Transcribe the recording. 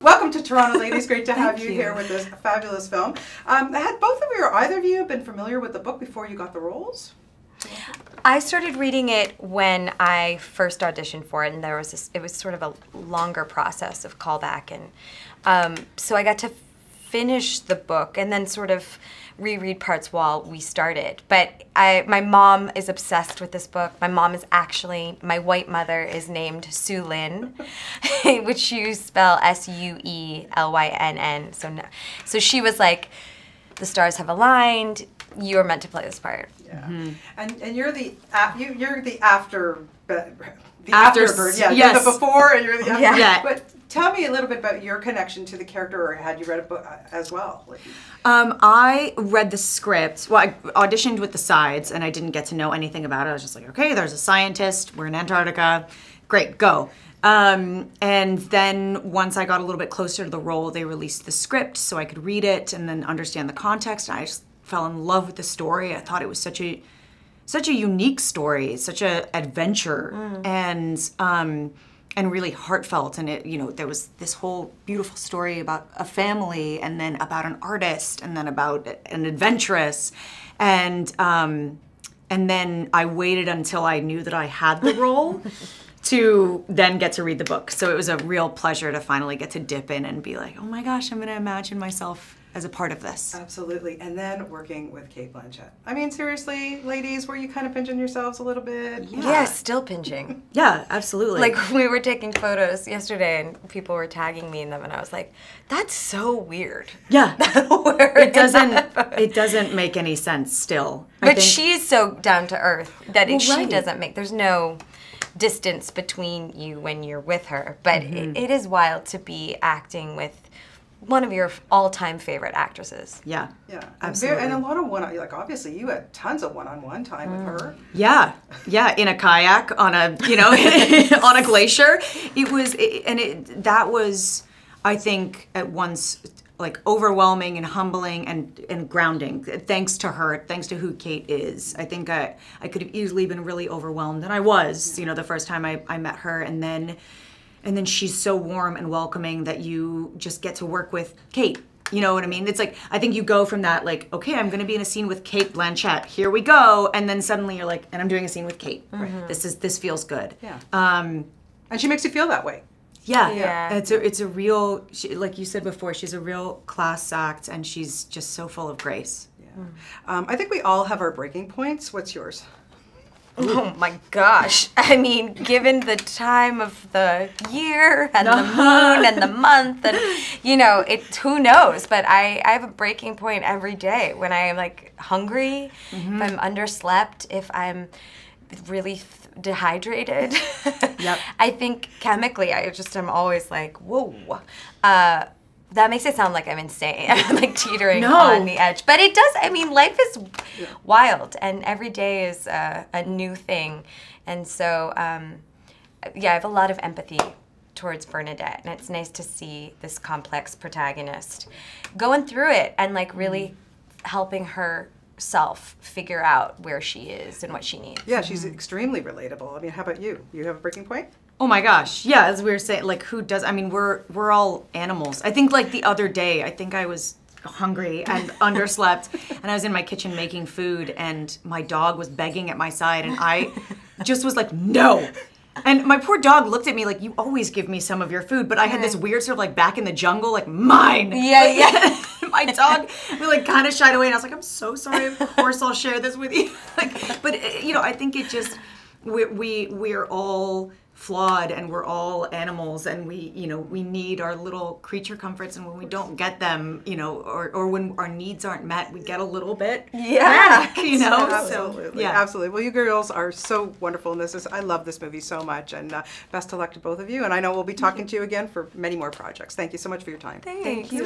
Welcome to Toronto, ladies. Great to have you here with this fabulous film. Had both of you or either of you been familiar with the book before you got the roles? I started reading it when I first auditioned for it, and there was this, it was sort of a longer process of callback, and so I got to finish the book and then sort of reread parts while we started. But my mom is obsessed with this book. My mom is actually, my white mother is named Sue Lynn, which you spell S-U-E-L-Y-N-N. So she was like, the stars have aligned. You are meant to play this part. Yeah, and you're the after bird. Yeah, yes. You're the before and you're the after. Yeah. But tell me a little bit about your connection to the character, or had you read a book as well? I read the script. Well, I auditioned with the sides, and I didn't get to know anything about it. I was just like, okay, there's a scientist. We're in Antarctica. Great, go. And then once I got a little bit closer to the role, they released the script so I could read it and then understand the context. And I just fell in love with the story. I thought it was such a unique story, such a adventure, and really heartfelt. And it, there was this whole beautiful story about a family, and then about an artist, and then about an adventuress, and then I waited until I knew that I had the role to then get to read the book. So it was a real pleasure to finally get to dip in and be like, oh my gosh, I'm going to imagine myself as a part of this. Absolutely. And then working with Cate Blanchette. I mean, seriously, ladies, were you kind of pinching yourselves a little bit? Yeah, still pinching. Yeah, absolutely. Like, we were taking photos yesterday and people were tagging me in them, and I was like, that's so weird. Yeah. It doesn't make any sense still. But she's so down to earth that she right. doesn't make, there's no distance between you when you're with her. But it is wild to be acting with one of your all-time favorite actresses. Yeah. Yeah. Absolutely. And a lot of like obviously you had tons of one-on-one time with her. Yeah. Yeah, in a kayak on a, on a glacier. That was, I think, at once like overwhelming and humbling and grounding. Thanks to her, thanks to who Cate is. I think I could have easily been really overwhelmed, and I was, the first time I met her, and then she's so warm and welcoming that you just get to work with Cate. You know what I mean? It's like, I think you go from that, like, okay, I'm going to be in a scene with Cate Blanchette. Here we go. And then suddenly you're like, and I'm doing a scene with Cate. Right. This feels good. Yeah. And she makes you feel that way. Yeah. Yeah. It's a real, like you said before, she's a real class act, and she's just so full of grace. Yeah. I think we all have our breaking points. What's yours? Oh my gosh. I mean, given the time of the year and the moon and the month and, who knows? But I have a breaking point every day when I am like hungry, if I'm underslept, if I'm really dehydrated. Yep. I think chemically, I'm always like, whoa. That makes it sound like I'm insane. I'm like teetering on the edge. But it does, life is wild, and every day is a new thing. And so, I have a lot of empathy towards Bernadette, and it's nice to see this complex protagonist going through it and like really helping herself figure out where she is and what she needs. Yeah, she's extremely relatable. I mean, how about you? You have a breaking point? Oh my gosh. Yeah, as we were saying, like, who does, we're all animals. I think like the other day, I think I was hungry and underslept, and I was in my kitchen making food, and my dog was begging at my side, and I just was like, no. And my poor dog looked at me like, you always give me some of your food, but I had this weird sort of like back in the jungle, like, mine. Yeah. My dog, we like kind of shied away, and I was like, I'm so sorry, of course I'll share this with you. But I think it just, we're all flawed, and we're all animals, and we need our little creature comforts, and when we don't get them, or when our needs aren't met, we get a little bit manic, Absolutely. So, Absolutely. Well, you girls are so wonderful, and I love this movie so much, and best of luck to both of you, and I know we'll be talking to you again for many more projects. Thank you so much for your time. Thank you.